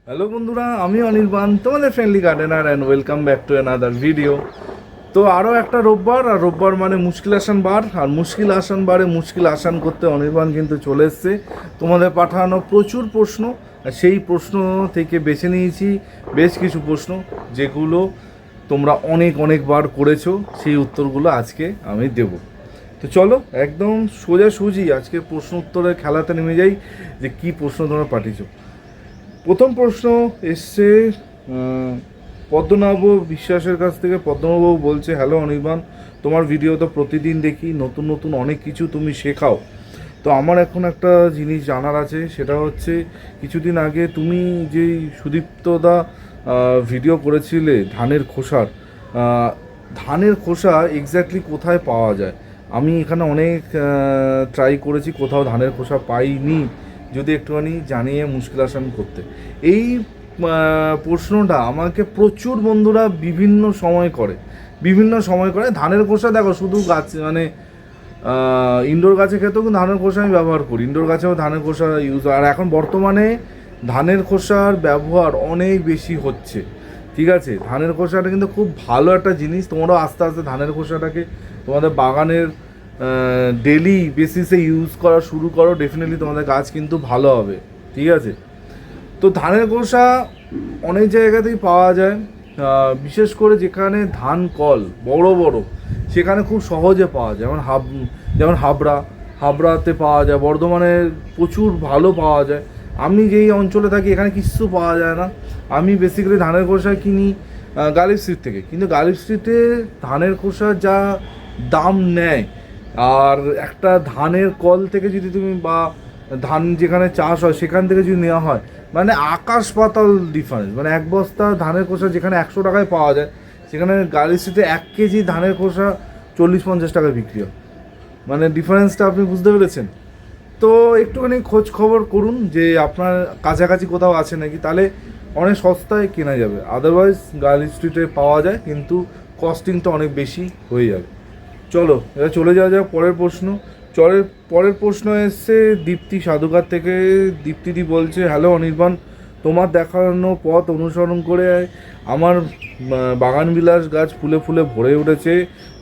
Hello বন্ধুরা, আমি অনির্বাণ, তোমাদের friendly gardener and welcome back to another video. তো আরও একটা রোববার, আর রোববার মানে মুশকিল আসান বার, আর মুশকিল আসান বারে মুশকিল আসান করতে অনির্বাণ কিন্তু চলে এসছে। তোমাদের পাঠানো প্রচুর প্রশ্ন, আর সেই প্রশ্ন থেকে বেছে নিয়েছি বেশ কিছু প্রশ্ন যেগুলো তোমরা অনেকবার করেছো, সেই উত্তরগুলো আজকে আমি দেব। তো চলো একদম সোজাসুজি আজকে প্রশ্ন উত্তরের খেলাতে নেমে যাই, যে কী প্রশ্ন তোমরা পাঠিয়েছো। প্রথম প্রশ্ন এসছে পদ্মনাভ বিশ্বাসের কাছ থেকে। পদ্মনাভবাবু বলছে, হ্যালো অনির্বাণ, তোমার ভিডিও তো প্রতিদিন দেখি, নতুন নতুন অনেক কিছু তুমি শেখাও। তো আমার এখন একটা জিনিস জানার আছে, সেটা হচ্ছে কিছুদিন আগে তুমি যেই সুদীপ্তদা ভিডিও করেছিলে ধানের খোসার, ধানের খোসা এক্স্যাক্টলি কোথায় পাওয়া যায়? আমি এখানে অনেক ট্রাই করেছি, কোথাও ধানের খোসা পাইনি। যদি একটুখানি জানিয়ে মুশকিল আসান করতে। এই প্রশ্নটা আমাকে প্রচুর বন্ধুরা বিভিন্ন সময় করে। ধানের খোসা দেখো, শুধু গাছ মানে ইনডোর গাছে ক্ষেত্রেও কিন্তু ধানের খোসা আমি ব্যবহার করি, ইনডোর গাছেও ধানের খোসা ইউজ হয়। আর এখন বর্তমানে ধানের খোসার ব্যবহার অনেক বেশি হচ্ছে, ঠিক আছে? ধানের খোসাটা কিন্তু খুব ভালো একটা জিনিস। তোমরাও আস্তে আস্তে ধানের খোসাটাকে তোমাদের বাগানের ডেলি বেসিসে ইউজ করা শুরু করো, ডেফিনেটলি তোমাদের গাছ কিন্তু ভালো হবে, ঠিক আছে? তো ধানের খোসা অনেক জায়গাতেই পাওয়া যায়, বিশেষ করে যেখানে ধান কল বড় বড়, সেখানে খুব সহজে পাওয়া যায়। যেমন হাবড়াতে পাওয়া যায়, বর্ধমানে প্রচুর ভালো পাওয়া যায়। আমি যেই অঞ্চলে থাকি এখানে কিছু পাওয়া যায় না। আমি বেসিক্যালি ধানের খোসা কিনি গালিব স্ট্রিট থেকে, কিন্তু গালিব স্ট্রিটে ধানের খোসা যা দাম নেয়, আর একটা ধানের কল থেকে যদি তুমি বা ধান যেখানে চাষ হয় সেখান থেকে যদি নেওয়া হয়, মানে আকাশ পাতাল ডিফারেন্স। মানে এক বস্তা ধানের খোসা যেখানে 100 টাকায় পাওয়া যায়, সেখানে গাড়ি সিটে 1 কেজি ধানের খোসা 40-50 টাকায় বিক্রি হয়। মানে ডিফারেন্সটা আপনি বুঝতে পেরেছেন? তো একটুখানি খোঁজ খবর করুন যে আপনার কাছাকাছি কোথাও আছে নাকি, তাহলে অনেক সস্তায় কেনা যাবে। আদারওয়াইজ গার্লি স্ট্রিটে পাওয়া যায়, কিন্তু কস্টিংটা অনেক বেশি হয়ে যাবে। চলো এবার চলে যাওয়া যাক পরের প্রশ্ন। পরের প্রশ্ন এসছে দীপ্তি সাধুকার থেকে। দীপ্তিদি বলছে, হ্যালো অনির্বাণ, তোমার দেখানো পথ অনুসরণ করে আমার বাগান বিলাস গাছ ফুলে ফুলে ভরে উঠেছে।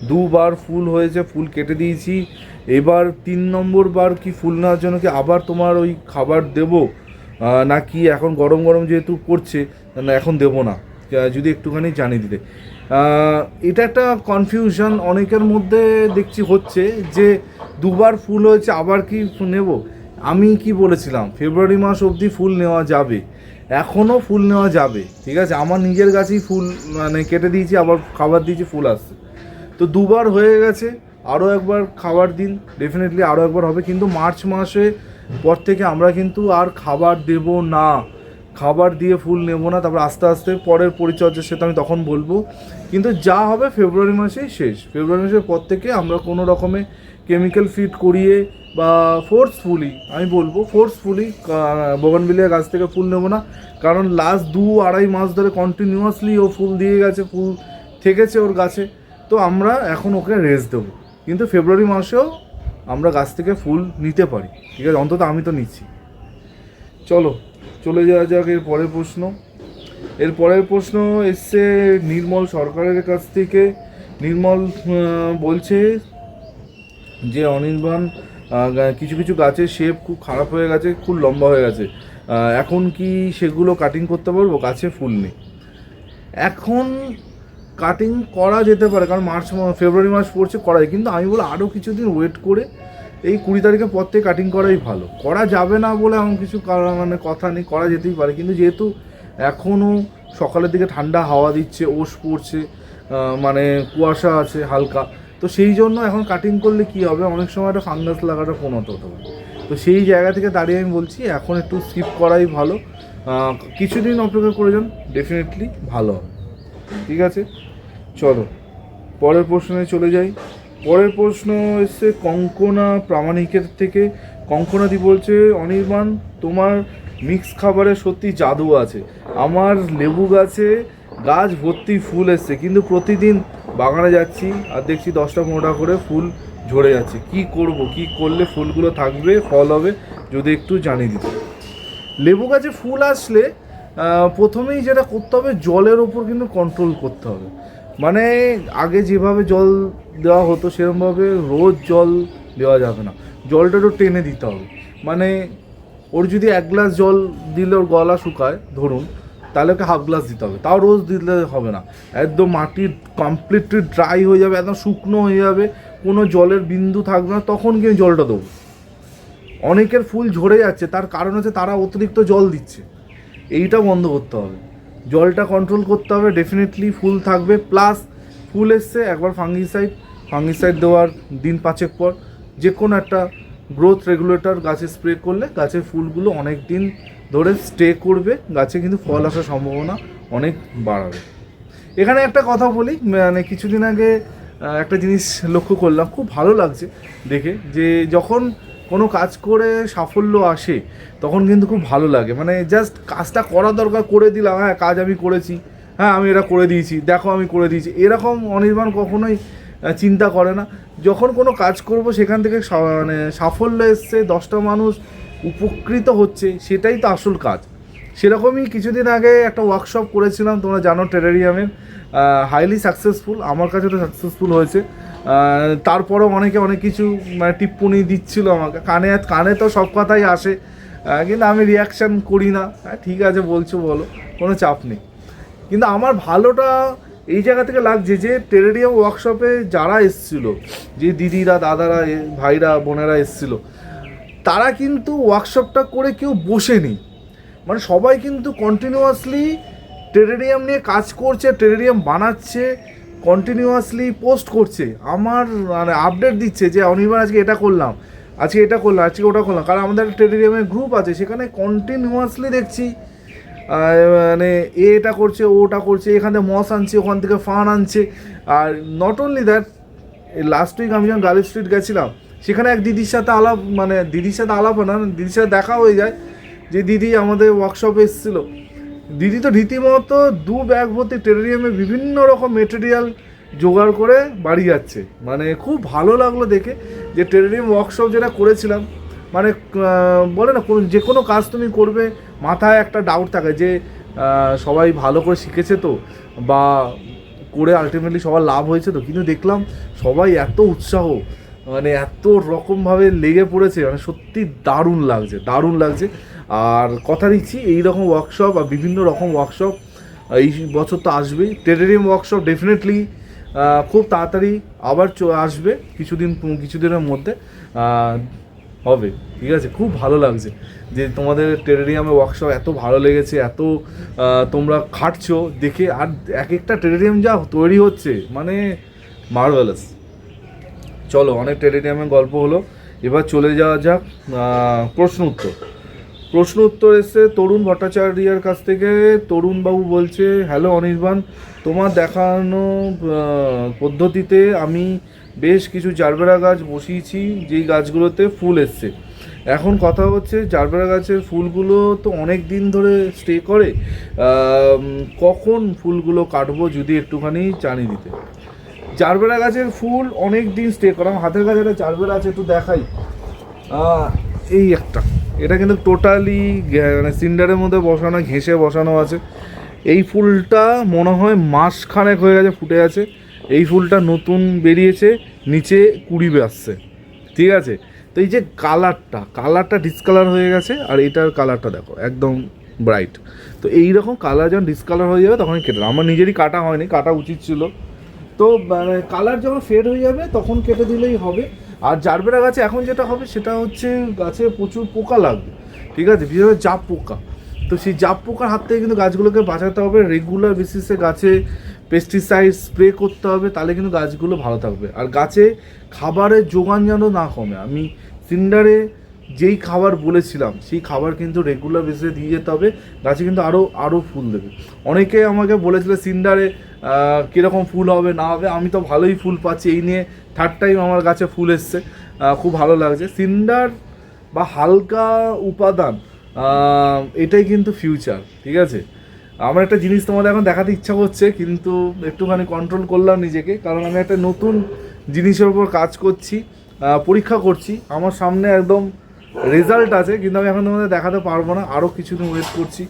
2বার ফুল হয়েছে, ফুল কেটে দিয়েছি। এবার 3 নম্বর বার কি ফুল নেওয়ার জন্য কি আবার তোমার ওই খাবার দেবো, নাকি এখন গরম গরম যেহেতু পড়ছে না এখন দেবো না? যদি একটুখানি জানিয়ে দিতে। এটা একটা কনফিউশন অনেকের মধ্যে দেখছি হচ্ছে, যে 2বার ফুল হয়েছে আবার কি নেব। আমি কি বলেছিলাম, ফেব্রুয়ারি মাস অবধি ফুল নেওয়া যাবে, এখনও ফুল নেওয়া যাবে, ঠিক আছে? আমার নিজের গাছেই ফুল মানে কেটে দিয়েছি, আবার খাবার দিয়েছি, ফুল আসছে। তো 2বার হয়ে গেছে, আরও একবার খাবার দিন, ডেফিনেটলি আরও একবার হবে। কিন্তু মার্চ মাসে পর থেকে আমরা কিন্তু আর খাবার দেব না, খাবার দিয়ে ফুল নেব না। তারপর আস্তে আস্তে পরের পরিচর্যা সেটা আমি তখন বলবো। কিন্তু যা হবে ফেব্রুয়ারি মাসেই শেষ। ফেব্রুয়ারি মাসের পর থেকে আমরা কোনো রকমে কেমিক্যাল ফিড করিয়ে বা ফোর্সফুলি, আমি বলবো ফোর্সফুলি বোগানভিলিয়া গাছ থেকে ফুল নেব না। কারণ লাস্ট 2-2.5 মাস ধরে কন্টিনিউয়াসলি ও ফুল দিয়ে গেছে, ফুল থেকেছে ওর গাছে। তো আমরা এখন ওকে রেস্ট দেবো, কিন্তু ফেব্রুয়ারি মাসেও আমরা গাছ থেকে ফুল নিতে পারি, ঠিক আছে? অন্তত আমি তো নিচ্ছি। চলো চলে যাওয়া যাক এর পরের প্রশ্ন এসছে নির্মল সরকারের কাছ থেকে। নির্মল বলছে যে অনির্বাণ, কিছু কিছু গাছের শেপ খুব খারাপ হয়ে গেছে, খুব লম্বা হয়ে গেছে, এখন কি সেগুলো কাটিং করতে পারবো? গাছে ফুল নেই এখন। কাটিং করা যেতে পারে, কারণ ফেব্রুয়ারি মাস পড়ছে, করা যায়। কিন্তু আমি বলি আরও কিছুদিন ওয়েট করে এই 20 তারিখের পর থেকে কাটিং করাই ভালো। করা যাবে না বলে এমন কিছু মানে কথা নেই, করা যেতেই পারে। কিন্তু যেহেতু এখনও সকালের দিকে ঠান্ডা হাওয়া দিচ্ছে, ওশ পড়ছে, মানে কুয়াশা আছে হালকা, তো সেই জন্য এখন কাটিং করলে কি হবে, অনেক সময় একটা ফাঙ্গাস লাগাটা প্রণত হতে পারে। তো সেই জায়গা থেকে দাঁড়িয়ে আমি বলছি এখন একটু স্কিপ করাই ভালো। কিছুদিন অপেক্ষা করে যান, ডেফিনেটলি ভালো হবে, ঠিক আছে? চলো পরের প্রশ্নে চলে যাই। পরের প্রশ্ন এসছে কঙ্কনা প্রামাণিকের থেকে। কঙ্কনাদি বলছে, অনির্বাণ, তোমার মিক্স খাবারে সত্যি জাদু আছে। আমার লেবু গাছে গাছ ভর্তি ফুল এসছে, কিন্তু প্রতিদিন বাগানে যাচ্ছি আর দেখছি 10টা-15টা করে ফুল ঝরে যাচ্ছে। কি করব, কি করলে ফুলগুলো থাকবে, ফল হবে, যদি একটু জানিয়ে দিতে। লেবু গাছে ফুল আসলে প্রথমেই যেটা করতে হবে, জলের ওপর কিন্তু কন্ট্রোল করতে হবে। মানে আগে যেভাবে জল দেওয়া হতো সেরকমভাবে রোজ জল দেওয়া যাবে না, জলটা একটু টেনে দিতে হবে। মানে ওর যদি 1 গ্লাস জল দিলে ওর গলা শুকায় ধরুন, তাহলে ওকে হাফ গ্লাস দিতে হবে, তাও রোজ দিলে হবে না। একদম মাটি কমপ্লিটলি ড্রাই হয়ে যাবে, একদম শুকনো হয়ে যাবে, কোনো জলের বিন্দু থাকবে না, তখন কিন্তু জলটা দেবো। অনেকের ফুল ঝরে যাচ্ছে, তার কারণ হচ্ছে তারা অতিরিক্ত জল দিচ্ছে, এইটা বন্ধ করতে হবে। জলটা কন্ট্রোল করতে হবে, ডেফিনেটলি ফুল থাকবে। প্লাস ফুল এসছে, একবার ফাঙ্গিসাইড দেওয়ার দিন 5 পর যে কোনো একটা গ্রোথ রেগুলেটর গাছে স্প্রে করলে গাছের ফুলগুলো অনেক দিন ধরে স্টে করবে, গাছে কিন্তু ফল আসার সম্ভাবনা অনেক বাড়াবে। এখানে একটা কথা বলি, মানে কিছুদিন আগে একটা জিনিস লক্ষ্য করলাম, খুব ভালো লাগছে দেখে, যে যখন কোনো কাজ করে সাফল্য আসে তখন কিন্তু খুব ভালো লাগে। মানে জাস্ট কাজটা করা দরকার, করে দিলাম, হ্যাঁ কাজ আমি করেছি, হ্যাঁ আমি এটা করে দিয়েছি, দেখো আমি করে দিয়েছি, এরকম অনির্বাণ কখনোই চিন্তা করে না। যখন কোনো কাজ করব সেখান থেকে মানে সাফল্য এসছে, 10টা মানুষ উপকৃত হচ্ছে, সেটাই তো আসল কাজ। সেরকমই কিছুদিন আগে একটা ওয়ার্কশপ করেছিলাম, তোমরা জানো, টেরারিয়ামের, হাইলি সাকসেসফুল, আমার কাছে তো সাকসেসফুল হয়েছে। তারপরেও অনেকে অনেক কিছু মানে টিপ্পনি দিচ্ছিল আমাকে, কানে তো সব কথাই আসে, কিন্তু আমি রিয়াকশান করি না, ঠিক আছে বলছো বলো, কোনো চাপ নেই। কিন্তু আমার ভালোটা এই জায়গা থেকে লাগছে যে টেরারিয়াম ওয়ার্কশপে যারা এসছিল, যে দিদিরা, দাদারা, ভাইরা, বোনেরা এসছিল, তারা কিন্তু ওয়ার্কশপটা করে কেউ বসেনি। মানে সবাই কিন্তু কন্টিনিউয়াসলি টেরারিয়াম নিয়ে কাজ করছে, টেরারিয়াম বানাচ্ছে, কন্টিনিউয়াসলি পোস্ট করছে, আমার মানে আপডেট দিচ্ছে যে অনির্বাণ আজকে এটা করলাম, আজকে এটা করলাম, আজকে ওটা করলাম। কারণ আমাদের টেরারিয়ামের গ্রুপ আছে, সেখানে কন্টিনিউয়াসলি দেখছি মানে এটা করছে, ওটা করছে, এখান থেকে মস আনছে, ওখান থেকে ফান আনছে। আর not only that, last week আমি যখন গার্ল স্ট্রিট গেছিলাম, সেখানে এক দিদির সাথে আলাপ, মানে দিদির সাথে আলাপ না, দিদির সাথে দেখা হয়ে যায়, যে দিদি আমাদের ওয়ার্কশপে এসেছিলো। দিদি তো রীতিমতো 2 ব্যাগ ভর্তি টেরারিয়ামে বিভিন্ন রকম মেটেরিয়াল জোগাড় করে বাড়ি যাচ্ছে। মানে খুব ভালো লাগলো দেখে, যে টেরারিয়াম ওয়ার্কশপ যেটা করেছিলাম, মানে বলে না, যে কোনো কাজ তুমি করবে মাথায় একটা ডাউট থাকে যে সবাই ভালো করে শিখেছে তো, বা করে আলটিমেটলি সবার লাভ হয়েছে তো, কিন্তু দেখলাম সবাই এত উৎসাহ, মানে এত রকমভাবে লেগে পড়েছে, মানে সত্যি দারুণ লাগছে। আর কথা দিচ্ছি, এই রকম ওয়ার্কশপ আর বিভিন্ন রকম ওয়ার্কশপ এই বছর তো আসবেই। টেরারিয়াম ওয়ার্কশপ ডেফিনেটলি খুব তাড়াতাড়ি আবার আসবে, কিছুদিনের মধ্যে হবে, ঠিক আছে। খুব ভালো লাগছে যে তোমাদের টেরারিয়ামে ওয়ার্কশপ এত ভালো লেগেছে, এত তোমরা খাটছো দেখে, আর এক একটা টেরারিয়াম যা তৈরি হচ্ছে, মানে মার্ভেলাস। চলো, অনেক টেরারিয়ামের গল্প হলো, এবার চলে যাওয়া যাক প্রশ্ন উত্তর এসছে তরুণ ভট্টাচার্যের কাছ থেকে। তরুণবাবু বলছে, হ্যালো অনির্বাণ, তোমার দেখানো পদ্ধতিতে আমি বেশ কিছু জারবেরা গাছ বসিয়েছি, যেই গাছগুলোতে ফুল এসছে। এখন কথা হচ্ছে, জারবেরা গাছের ফুলগুলো তো অনেক দিন ধরে স্টে করে, কখন ফুলগুলো কাটবো, যদি একটুখানি জানিয়ে দিতে। জারবেরা গাছের ফুল অনেক দিন স্টে করে। আমার হাতের কাছে একটা জারবেরা আছে, একটু দেখাই, এই একটা, এটা কিন্তু টোটালি মানে সিন্ডারের মধ্যে বসানো, ঘেঁষে বসানো আছে। এই ফুলটা মনে হয় মাসখানেক হয়ে গেছে ফুটে আছে। এই ফুলটা নতুন বেরিয়েছে, নিচে কুড়ি আসছে, ঠিক আছে। তো এই যে কালারটা ডিসকালার হয়ে গেছে, আর এটার কালারটা দেখো একদম ব্রাইট। তো এইরকম কালার যখন ডিসকালার হয়ে যাবে তখন কেটে, আমার নিজেরই কাটা হয়নি, কাটা উচিত ছিল। তো মানে কালার যখন ফেড হয়ে যাবে তখন কেটে দিলেই হবে। আর জারবেরা গাছে এখন যেটা হবে সেটা হচ্ছে, গাছে প্রচুর পোকা লাগবে, ঠিক আছে, বিশেষ করে জাপ পোকা। তো সেই জাপ পোকার হাত থেকে কিন্তু গাছগুলোকে বাঁচাতে হবে। রেগুলার বেসিসে গাছে পেস্টিসাইড স্প্রে করতে হবে, তাহলে কিন্তু গাছগুলো ভালো থাকবে। আর গাছে খাবারের যোগান যেন না কমে। আমি সিন্ডারে যেই খাবার বলেছিলাম সেই খাবার কিন্তু রেগুলার বেসিসে দিয়ে যেতে হবে, গাছে কিন্তু আরও ফুল দেবে। অনেকে আমাকে বলেছিল সিন্ডারে কীরকম ফুল হবে না হবে, আমি তো ভালোই ফুল পাচ্ছি। এই নিয়ে 3rd টাইম আমার গাছে ফুল এসছে, খুব ভালো লাগছে। সিন্ডার বা হালকা উপাদান, এটাই কিন্তু ফিউচার, ঠিক আছে। আমার একটা জিনিস তোমাদের এখন দেখাতে ইচ্ছা করছে, কিন্তু একটুখানি কন্ট্রোল করলাম নিজেকে, কারণ আমি একটা নতুন জিনিসের উপর কাজ করছি, পরীক্ষা করছি। আমার সামনে একদম রেজাল্ট আছে, কিন্তু আমি এখন তোমাদের দেখাতে পারবো না, আরও কিছুদিন ওয়েট করছি।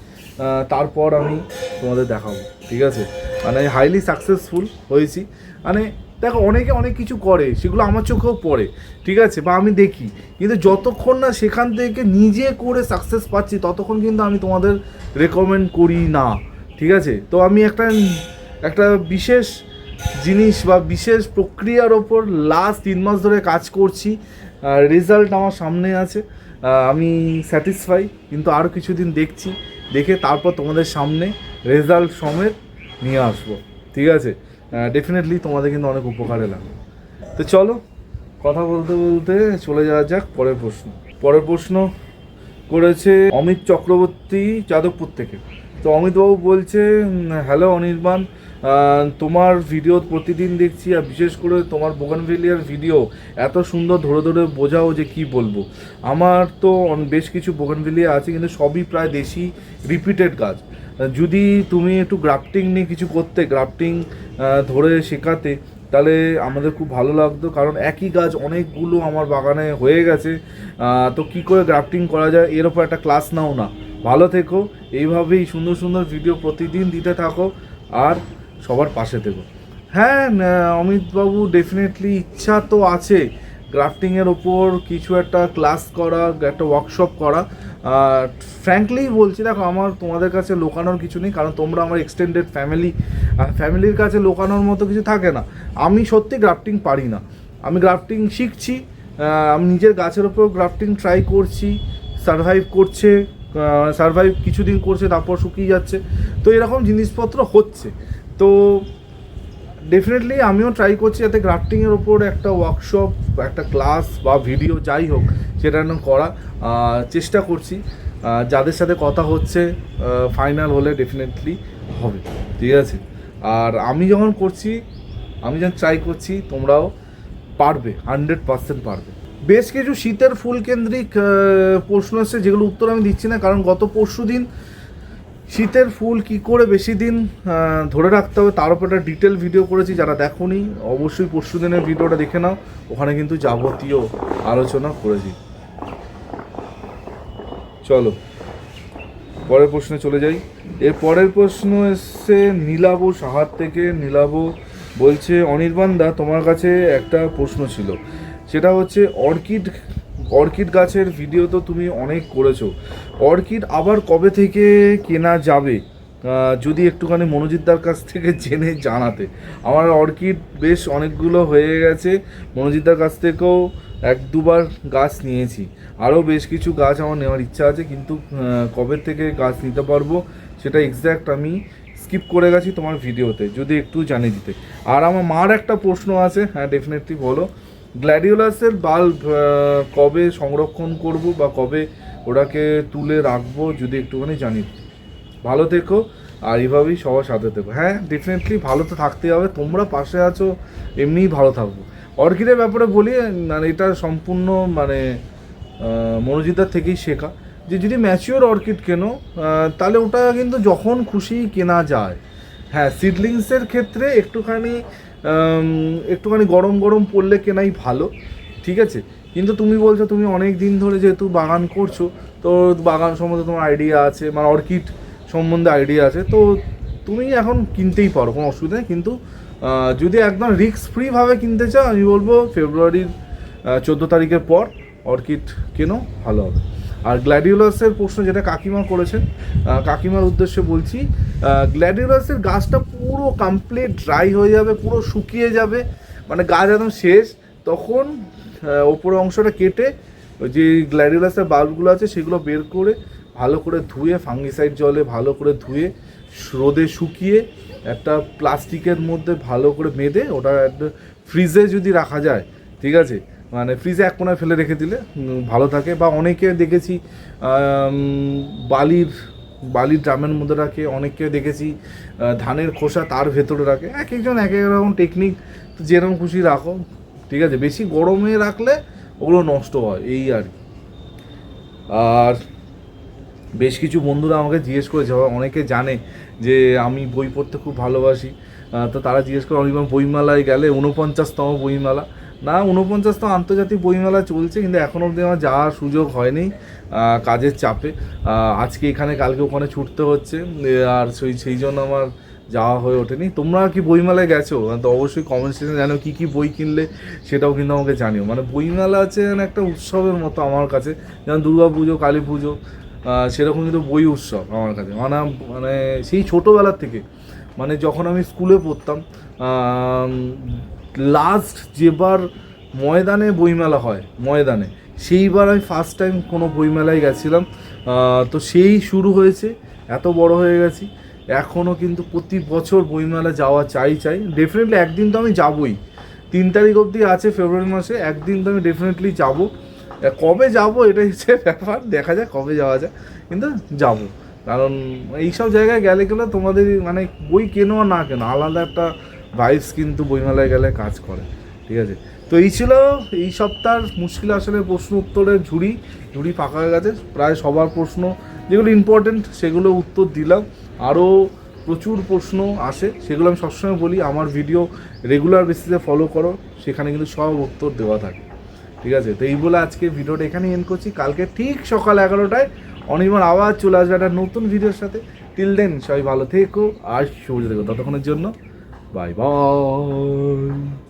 তারপর আমি তোমাদের দেখাবো, ঠিক আছে? মানে হাইলি সাকসেসফুল হয়েছি। মানে দেখো, অনেকে অনেক কিছু করে, সেগুলো আমার চোখেও পড়ে, ঠিক আছে, বা আমি দেখি, কিন্তু যতক্ষণ না সেখান থেকে নিজে করে সাকসেস পাচ্ছি ততক্ষণ কিন্তু আমি তোমাদের রেকমেন্ড করি না, ঠিক আছে? তো আমি একটা বিশেষ জিনিস বা বিশেষ প্রক্রিয়ার ওপর লাস্ট 3 মাস ধরে কাজ করছি। রেজাল্ট আমার সামনে আছে, আমি স্যাটিসফাই, কিন্তু আরও কিছুদিন দেখছি, দেখে তারপর তোমাদের সামনে রেজাল্ট সমেত নিয়ে আসবো, ঠিক আছে? ডেফিনেটলি তোমাদের কিন্তু অনেক উপকারে লাগবে। তো চলো, কথা বলতে বলতে চলে যাওয়া যাক পরের প্রশ্ন করেছে অমিত চক্রবর্তী যাদবপুর থেকে। তো অমিতবাবু বলছে, হ্যালো অনির্বাণ, তোমার ভিডিও প্রতিদিন দেখছি, আর বিশেষ করে তোমার বোগানভেলিয়ার ভিডিও এত সুন্দর ধরে ধরে বোঝাও যে কি বলবো। আমার তো বেশ কিছু বোগানভেলিয়া আছে, কিন্তু সবই প্রায় দেশি রিপিটেড গাছ। যদি তুমি একটু গ্রাফটিং নিয়ে কিছু করতে, গ্রাফটিং ধরে শেখাতে, তাহলে আমাদের খুব ভালো লাগতো, কারণ একই গাছ অনেকগুলো আমার বাগানে হয়ে গেছে। তো কি করে গ্রাফটিং করা যায় এর ওপর একটা ক্লাস নাও না। ভালো থেকো, এইভাবেই সুন্দর সুন্দর ভিডিও প্রতিদিন দিতে থাকো, আর সবার পাশে থেকো। হ্যাঁ অমিতবাবু, ডেফিনেটলি ইচ্ছা তো আছে গ্রাফটিংয়ের ওপর কিছু একটা ক্লাস করা, একটা ওয়ার্কশপ করা। ফ্র্যাঙ্কলি বলছি, দেখো, আমার তোমাদের কাছে লোকানোর কিছু নেই, কারণ তোমরা আমার এক্সটেন্ডেড ফ্যামিলির কাছে লোকানোর মতো কিছু থাকে না। আমি সত্যি গ্রাফটিং পারি না, আমি গ্রাফটিং শিখছি, আমি নিজের গাছের ওপর গ্রাফটিং ট্রাই করছি, সারভাইভ কিছুদিন করছে, তারপর শুকিয়ে যাচ্ছে, তো এরকম জিনিসপত্র হচ্ছে। তো ডেফিনেটলি আমিও ট্রাই করছি যাতে গ্রাফটিংয়ের ওপর একটা ওয়ার্কশপ, একটা ক্লাস বা ভিডিও যাই হোক সেটা করা চেষ্টা করছি। যাদের সাথে কথা হচ্ছে, ফাইনাল হলে ডেফিনেটলি হবে, ঠিক আছে? আর আমি যখন ট্রাই করছি, তোমরাও পারবে, 100% পারবে। বেশ কিছু শীতের ফুল কেন্দ্রিক প্রশ্ন এসেছে, যেগুলো উত্তর আমি দিচ্ছি না, কারণ গত পরশু দিন শীতের ফুল কি করে বেশি দিন ধরে রাখতে হবে তার উপর একটা ডিটেল ভিডিও করেছি। যারা দেখোনি অবশ্যই পরশু দিনের ভিডিওটা দেখে নাও, ওখানে কিন্তু যাবতীয় আলোচনা করেছি। চলো পরের প্রশ্নে চলে যাই। এর পরের প্রশ্ন এসছে নীলাভ সাহার থেকে। নীলাভ বলছে, অনির্বাণ দা, তোমার কাছে একটা প্রশ্ন ছিল, সেটা হচ্ছে অর্কিড গাছের ভিডিও তো তুমি অনেক করেছো, অর্কিড আবার কবে থেকে কেনা যাবে? যদি একটুখানি মনোজিৎদার কাছ থেকে জেনে জানাতে। আমার অর্কিড বেশ অনেকগুলো হয়ে গেছে, মনোজিৎদার কাছ থেকেও 1-2বার গাছ নিয়েছি, আরও বেশ কিছু গাছ আমার নেওয়ার ইচ্ছা আছে, কিন্তু কবে থেকে গাছ নিতে পারবো সেটা এক্স্যাক্ট আমি স্কিপ করে গেছি তোমার ভিডিওতে, যদি একটু জানিয়ে দিতে। আর আমার মার একটা প্রশ্ন আছে, হ্যাঁ ডেফিনেটলি বলো, গ্ল্যাডিওলাসের বাল্ব কবে সংরক্ষণ করব বা কবে ওটাকে তুলে রাখবো, যদি একটুখানি জানি। ভালো থেকো, আর এইভাবেই সবার সাথে থেকো। হ্যাঁ ডেফিনেটলি ভালো তো থাকতেই হবে, তোমরা পাশে আছো, এমনিই ভালো থাকবো। অর্কিডের ব্যাপারে বলি, মানে এটা সম্পূর্ণ মানে মনোজিদার থেকেই শেখা, যে যদি ম্যাচিওর অর্কিড কেনো তাহলে ওটা কিন্তু যখন খুশি কেনা যায়। হ্যাঁ, সিডলিংসের ক্ষেত্রে একটুখানি গরম গরম পড়লে কেনাই ভালো, ঠিক আছে? কিন্তু তুমি বলছো তুমি অনেক দিন ধরে যেহেতু বাগান করছো, তো বাগান সম্বন্ধে তোমার আইডিয়া আছে, মানে অর্কিড সম্বন্ধে আইডিয়া আছে, তো তুমি এখন কিনতেই পারো, কোনো অসুবিধা নেই। কিন্তু যদি একদম রিস্ক ফ্রিভাবে কিনতে চাও, আমি বলবো ফেব্রুয়ারির 14 তারিখের পর অর্কিড কেনো, ভালো হবে। আর গ্ল্যাডিওলাসের প্রশ্ন যেটা কাকিমা করেছেন, কাকিমার উদ্দেশ্যে বলছি, গ্ল্যাডিওলাসের গাছটা পুরো কমপ্লিট ড্রাই হয়ে যাবে, পুরো শুকিয়ে যাবে, মানে গাছ একদম শেষ, তখন ওপরের অংশটা কেটে ওই যে গ্ল্যাডিওলাসের বাল্বগুলো আছে সেগুলো বের করে ভালো করে ধুয়ে, ফাঙ্গিসাইড জলে ভালো করে ধুয়ে, রোদে শুকিয়ে একটা প্লাস্টিকের মধ্যে ভালো করে বেঁধে ওটা একটা ফ্রিজে যদি রাখা যায়, ঠিক আছে, মানে ফ্রিজে এক কোণায় ফেলে রেখে দিলে ভালো থাকে। বা অনেকে দেখেছি বালির ড্রামের মধ্যে রাখে, অনেককে দেখেছি ধানের খোসা তার ভেতরে রাখে, এক একজন এক এক রকম টেকনিক, তো যেরকম খুশি রাখো, ঠিক আছে? বেশি গরমে রাখলে ওগুলো নষ্ট হয়, এই আর কি। আর বেশ কিছু বন্ধুরা আমাকে জিজ্ঞেস করেছে, অনেকে জানে যে আমি বই পড়তে খুব ভালোবাসি, তো তারা জিজ্ঞেস করে, অনির্বাণ বইমেলায় গেলে 49তম বইমেলা, না 49 তো আন্তর্জাতিক বইমেলা চলছে, কিন্তু এখনও অবধি আমার যাওয়ার সুযোগ হয়নি কাজের চাপে। আজকে এখানে কালকে ওখানে ছুটতে হচ্ছে, আর সেই জন্য আমার যাওয়া হয়ে ওঠেনি। তোমরা কি বইমেলায় গেছো? তো অবশ্যই কমেন্ট সেকশনে জানো কী কী বই কিনলে, সেটাও কিন্তু আমাকে জানিও। মানে বইমেলা আছে মানে একটা উৎসবের মতো আমার কাছে, যেমন দুর্গা পুজো, কালী পুজো, সেরকম কিন্তু বই উৎসব আমার কাছে। মানে সেই ছোটোবেলার থেকে, মানে যখন আমি স্কুলে পড়তাম, লাস্ট যেবার ময়দানে বইমেলা হয়, ময়দানে সেইবার আমি ফার্স্ট টাইম কোনো বইমেলায় গেছিলাম। তো সেই শুরু হয়েছে, এত বড় হয়ে গেছি, এখনও কিন্তু প্রতি বছর বইমেলা যাওয়া চাই। ডেফিনেটলি একদিন তো আমি যাবই। 3 তারিখ অবধি আছে ফেব্রুয়ারি মাসে, একদিন তো আমি ডেফিনেটলি যাবো। কবে যাব এটাই হচ্ছে ব্যাপার, দেখা যাক কবে যাওয়া যায়, কিন্তু যাব। কারণ এইসব জায়গায় গেলে তোমাদের মানে বই কেনো আর না কেনো, আলাদা একটা ভাইবস কিন্তু বইমেলায় গেলে কাজ করে। ঠিক আছে, তো এই ছিল এই সপ্তাহের মুশকিল আসলে প্রশ্ন উত্তরের ঝুড়ি ফাঁকা হয়ে গেছে। প্রায় সবার প্রশ্ন যেগুলো ইম্পর্টেন্ট সেগুলো উত্তর দিলাম। আরও প্রচুর প্রশ্ন আসে, সেগুলো আমি সবসময় বলি আমার ভিডিও রেগুলার বেসিসে ফলো করো, সেখানে কিন্তু সব উত্তর দেওয়া থাকে। ঠিক আছে, তো এই বলে আজকে ভিডিওটা এখানেই এন্ড করছি। কালকে ঠিক সকাল 11টায় অনির্বাণ আবার চলে আসবে একটা নতুন ভিডিওর সাথে। টিল দেন সবাই ভালো থেকো আর সুস্থ থেকো, ততক্ষণের জন্য বাই বাই।